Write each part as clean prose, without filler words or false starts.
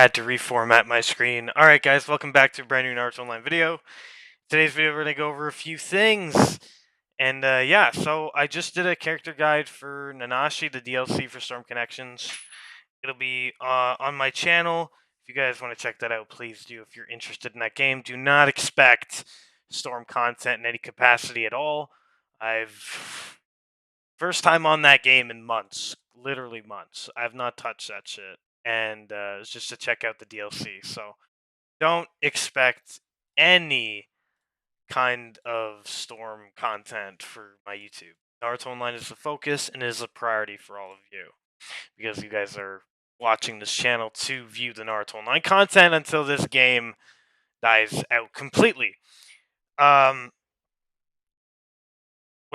Had to reformat my screen. Alright guys, welcome back to a brand new Naruto Online video. Today's video we're going to go over a few things. And yeah, so I just did a character guide for Nanashi, the DLC for Storm Connections. It'll be on my channel. If you guys want to check that out, please do if you're interested in that game. Do not expect Storm content in any capacity at all. First time on that game in months, literally months. I've not touched that shit, and it's just to check out the DLC. So don't expect any kind of Storm content for my YouTube. Naruto Online is the focus and is a priority for all of you because you guys are watching this channel to view the Naruto Online content until this game dies out completely. What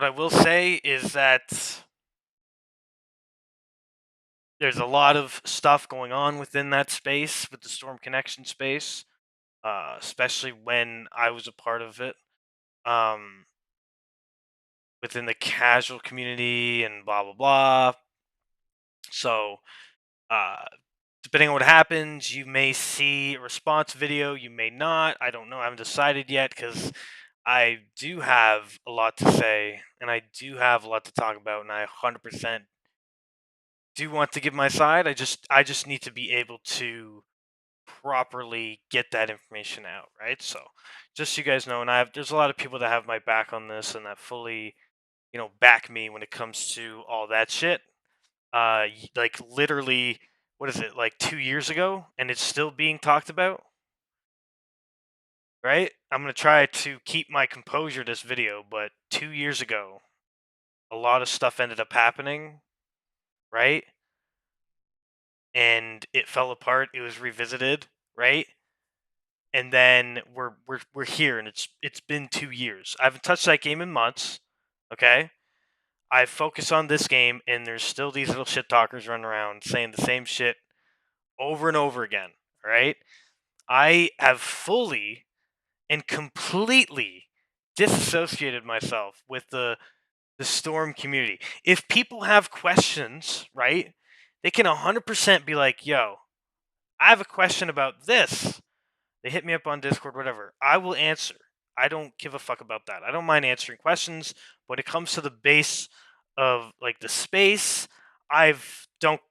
I will say is that there's a lot of stuff going on within that space, with the Storm Connection space, especially when I was a part of it, um, within the casual community and blah blah blah. So, uh, depending on what happens, you may see a response video, you may not. I don't know. I haven't decided yet because I do have a lot to say and I do have a lot to talk about, and I 100% do want to give my side. I just need to be able to properly get that information out, right? So, just so you guys know, and there's a lot of people that have my back on this and that fully, back me when it comes to all that shit. Like literally, what is it, like 2 years ago, and it's still being talked about, right? I'm gonna try to keep my composure this video, but 2 years ago, a lot of stuff ended up happening, right? And it fell apart. It was revisited, right? And then we're here, and it's been 2 years. I haven't touched that game in months. Okay, I focus on this game, and there's still these little shit talkers running around saying the same shit over and over again. Right? I have fully and completely disassociated myself with the Storm community. If people have questions, right, they can 100% be like, "Yo, I have a question about this." They hit me up on Discord, whatever. I will answer. I don't give a fuck about that. I don't mind answering questions. When it comes to the base of like the space, I've don't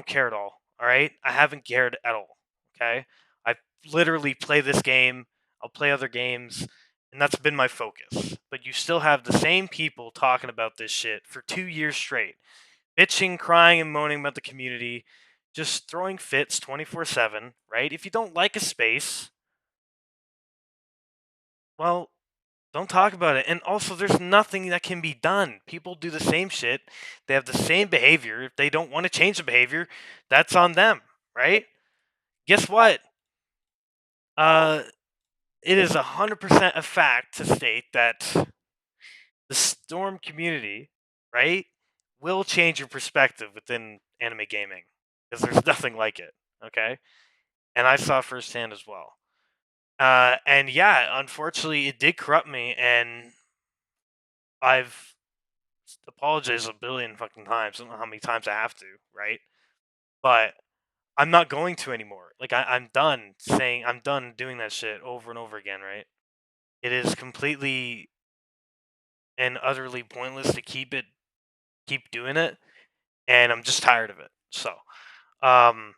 care at all. All right, I haven't cared at all. Okay, I literally play this game. I'll play other games, and that's been my focus. But you still have the same people talking about this shit for 2 years straight, bitching, crying, and moaning about the community, just throwing fits 24/7. Right? If you don't like a space, well, don't talk about it. And also, there's nothing that can be done. People do the same shit. They have the same behavior. If they don't want to change the behavior, that's on them, right? Guess what? Uh, it is 100% a fact to state that the Storm community, right, will change your perspective within anime gaming because there's nothing like it. Okay, and I saw firsthand as well. And yeah, unfortunately, it did corrupt me, and I've apologized a billion fucking times. I don't know how many times I have to, right? But I'm not going to anymore. Like I'm done saying, I'm done doing that shit over and over again, right? It is completely and utterly pointless to keep doing it, and I'm just tired of it. So, um,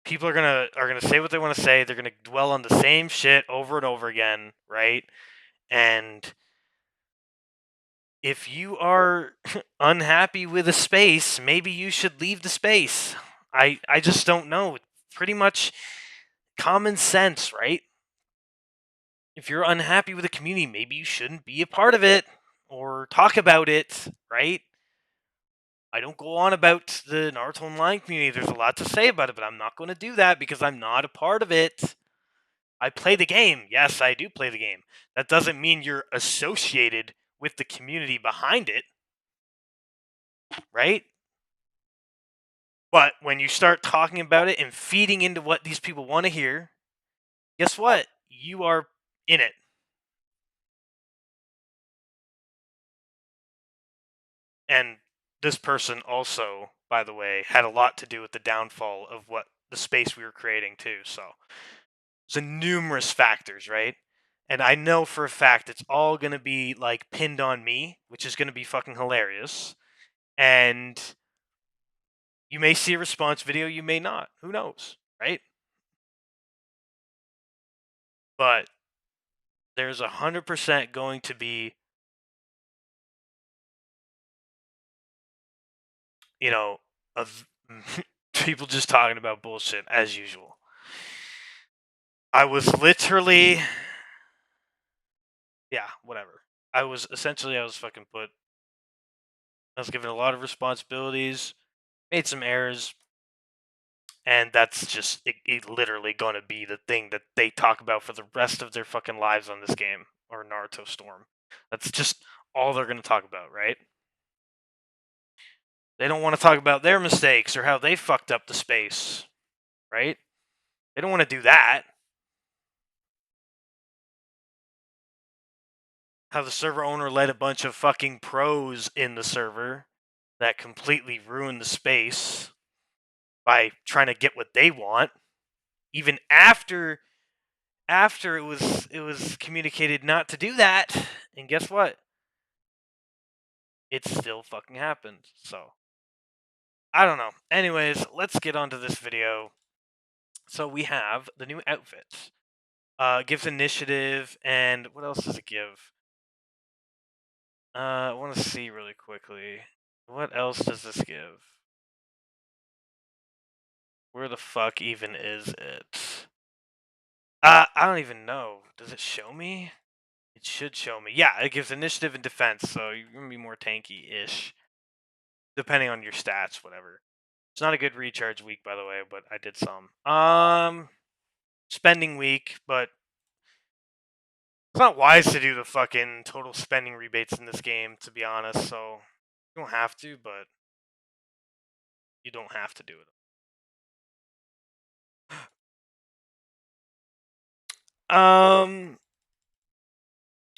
people are gonna say what they want to say. They're gonna dwell on the same shit over and over again, right? And if you are unhappy with a space, maybe you should leave the space. I just don't know. Pretty much common sense, right? If you're unhappy with a community, maybe you shouldn't be a part of it or talk about it, right? I don't go on about the Naruto Online community. There's a lot to say about it, but I'm not going to do that because I'm not a part of it. I play the game. Yes, I do play the game. That doesn't mean you're associated with the community behind it, right? But when you start talking about it and feeding into what these people want to hear, guess what? You are in it. And this person also, by the way, had a lot to do with the downfall of what the space we were creating too. So it's a numerous factors, right? And I know for a fact it's all gonna be like pinned on me, which is gonna be fucking hilarious. And you may see a response video, you may not. Who knows, right? But there's 100% going to be, you know, of people just talking about bullshit as usual. I was literally, yeah, whatever. I was fucking put. I was given a lot of responsibilities, made some errors, and that's just it literally gonna be the thing that they talk about for the rest of their fucking lives on this game or Naruto Storm. That's just all they're gonna talk about, right? They don't want to talk about their mistakes or how they fucked up the space, right? They don't want to do that. How the server owner let a bunch of fucking pros in the server that completely ruined the space by trying to get what they want, even after it was communicated not to do that. And guess what? It still fucking happened. So I don't know. Anyways, let's get onto this video. So we have the new outfit. Gives initiative, and what else does it give? I want to see really quickly. What else does this give? Where the fuck even is it? I don't even know. Does it show me? It should show me. Yeah, it gives initiative and defense, so you're gonna be more tanky-ish, depending on your stats, whatever. It's not a good recharge week, by the way, but I did some. Spending week, but it's not wise to do the fucking total spending rebates in this game, to be honest. So you don't have to, but you don't have to do it.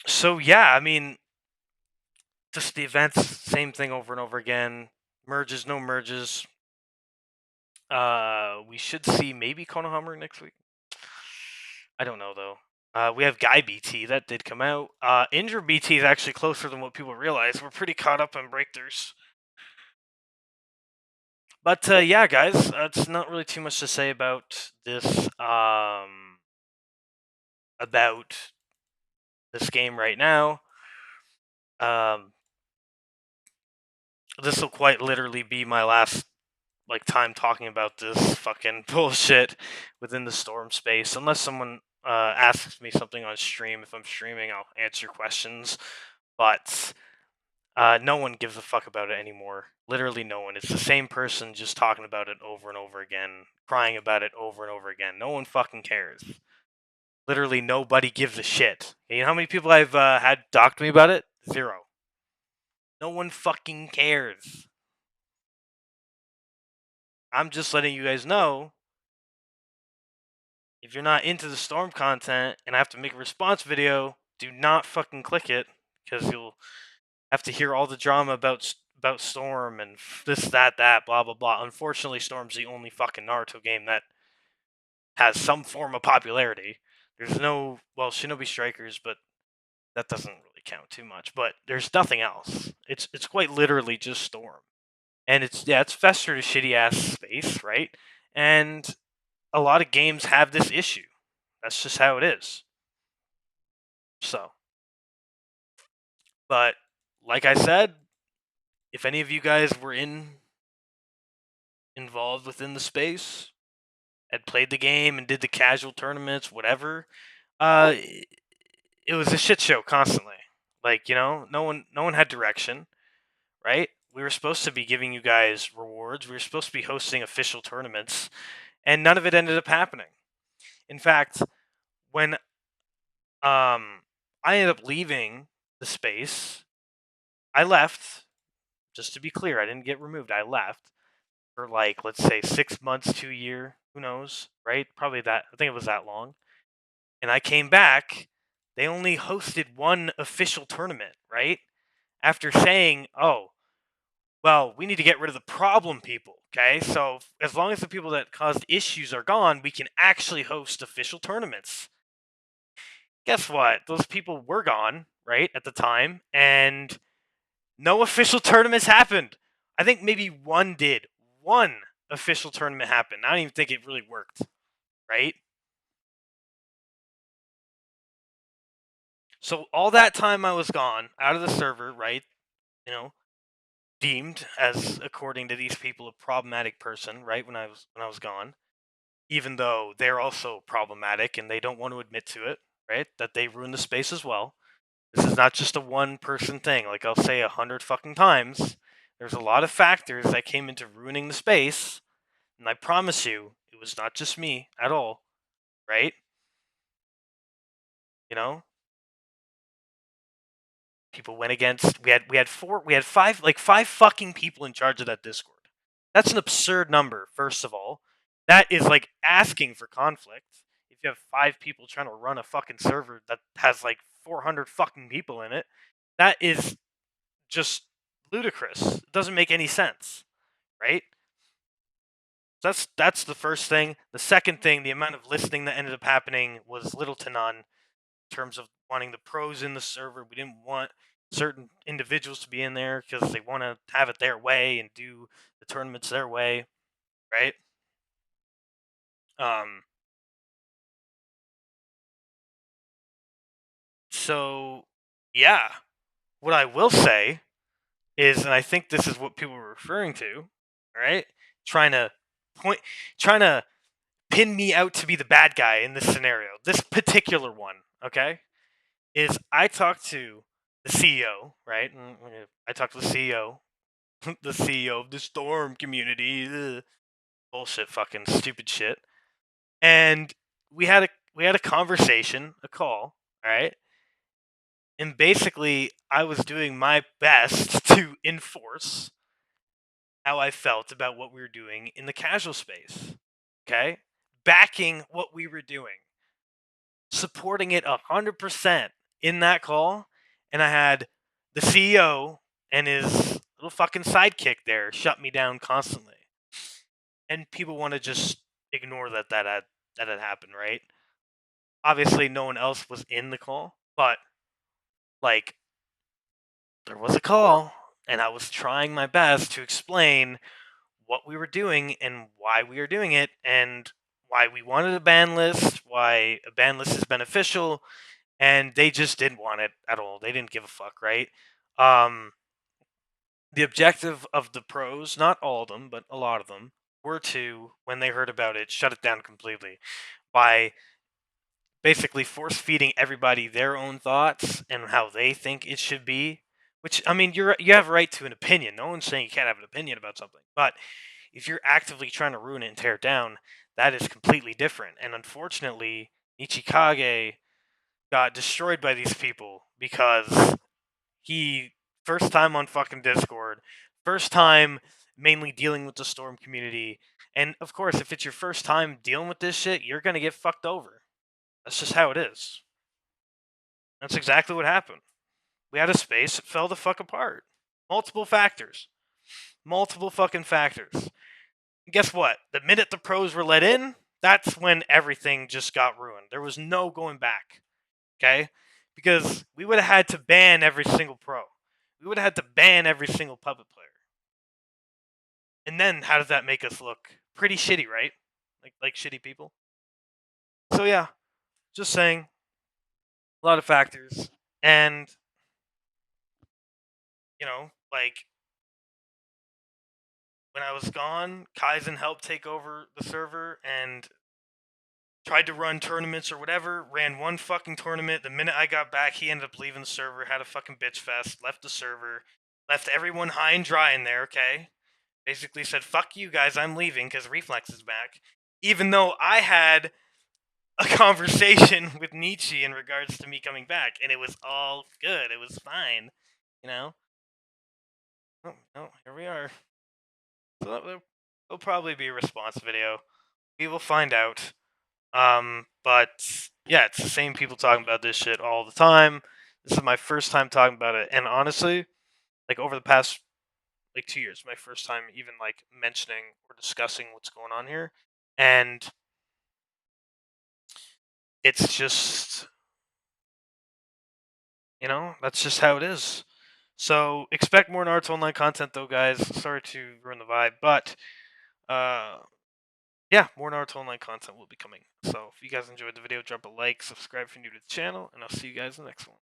So yeah, I mean, just the events, same thing over and over again. Merges, no merges. We should see maybe Konohamaru next week. I don't know though. We have Guy BT that did come out. Injure BT is actually closer than what people realize. We're pretty caught up on breakthroughs. But yeah, guys, it's not really too much to say about this. About this game right now. This will quite literally be my last time talking about this fucking bullshit within the Storm space, unless someone asks me something on stream. If I'm streaming, I'll answer questions, but no one gives a fuck about it anymore. Literally no one. It's the same person just talking about it over and over again, crying about it over and over again. No one fucking cares. Literally nobody gives a shit. You know how many people I've had talk to me about it? Zero. No one fucking cares. I'm just letting you guys know, if you're not into the Storm content and I have to make a response video, do not fucking click it, because you'll have to hear all the drama about Storm and this, that, blah, blah, blah. Unfortunately, Storm's the only fucking Naruto game that has some form of popularity. There's no, well, Shinobi Strikers, but that doesn't really count too much. But there's nothing else. It's quite literally just Storm. And it's festered a shitty ass space, right? And a lot of games have this issue. That's just how it is. So, but like I said, if any of you guys were involved within the space, had played the game and did the casual tournaments, whatever, it was a shit show constantly. No one had direction, right? We were supposed to be giving you guys rewards. We were supposed to be hosting official tournaments, and none of it ended up happening. In fact, when I ended up leaving the space, I left. Just to be clear, I didn't get removed. I left for let's say 6 months to a year. Who knows, right? Probably that. I think it was that long. And I came back. They only hosted one official tournament, right? After saying, "Oh, Well, we need to get rid of the problem people, okay? So as long as the people that caused issues are gone, we can actually host official tournaments. Guess what? Those people were gone, right, at the time, and no official tournaments happened. I think maybe one did. One official tournament happened. I don't even think it really worked, right? So all that time I was gone, out of the server, right? You know, deemed as according to these people a problematic person, right? When I was gone, even though they're also problematic and they don't want to admit to it, right? That they ruined the space as well. This is not just a one person thing. Like I'll say 100 fucking times. There's a lot of factors that came into ruining the space, and I promise you, it was not just me at all, right? You know, people went against. We had five fucking people in charge of that Discord. That's an absurd number. First of all, that is like asking for conflict. If you have five people trying to run a fucking server that has like 400 fucking people in it, that is just ludicrous. It doesn't make any sense, right? That's the first thing. The second thing, the amount of listening that ended up happening was little to none in terms of wanting the pros in the server. We didn't want certain individuals to be in there because they want to have it their way and do the tournaments their way, right? Um, so yeah, what I will say is, and I think this is what people were referring to, right? Trying to point, trying to pin me out to be the bad guy in this scenario. This particular one, okay, is I talked to the CEO, right? I talked to the CEO, the CEO of the Storm community. Bullshit, fucking stupid shit. And we had a conversation, a call, all right? And basically, I was doing my best to enforce how I felt about what we were doing in the casual space. Okay? Backing what we were doing, supporting it 100% in that call. And I had the CEO and his little fucking sidekick there shut me down constantly. And people want to just ignore that had happened, right? Obviously, no one else was in the call, but like there was a call, and I was trying my best to explain what we were doing and why we were doing it and why we wanted a ban list, why a ban list is beneficial, and they just didn't want it at all. They didn't give a fuck, right? Um, the objective of the pros, not all of them, but a lot of them, were to, when they heard about it, shut it down completely by basically force feeding everybody their own thoughts and how they think it should be. Which I mean, you have a right to an opinion. No one's saying you can't have an opinion about something, but if you're actively trying to ruin it and tear it down, that is completely different. And unfortunately, Ichikage got destroyed by these people because he first time on fucking Discord, first time mainly dealing with the Storm community, and of course, if it's your first time dealing with this shit, you're gonna get fucked over. That's just how it is. That's exactly what happened. We had a space that fell the fuck apart. Multiple factors. Multiple fucking factors. Guess what? The minute the pros were let in, that's when everything just got ruined. There was no going back. Okay? Because we would have had to ban every single pro. We would have had to ban every single puppet player. And then how does that make us look? Pretty shitty, right? Like shitty people. So yeah, just saying. A lot of factors. And like when I was gone, Kaizen helped take over the server and tried to run tournaments or whatever, ran one fucking tournament. The minute I got back, he ended up leaving the server, had a fucking bitch fest, left the server, left everyone high and dry in there, okay? Basically said, fuck you guys, I'm leaving because Reflex is back. Even though I had a conversation with Nietzsche in regards to me coming back, and it was all good. It was fine, you know? Oh, here we are. So there'll probably be a response video. We will find out. But yeah, it's the same people talking about this shit all the time. This is my first time talking about it, and honestly, like over the past like 2 years. My first time even like mentioning or discussing what's going on here, and it's just that's just how it is. So expect more Naruto Online content, though, guys. Sorry to ruin the vibe, but uh, yeah, more Naruto Online content will be coming. So if you guys enjoyed the video, drop a like, subscribe if you're new to the channel, and I'll see you guys in the next one.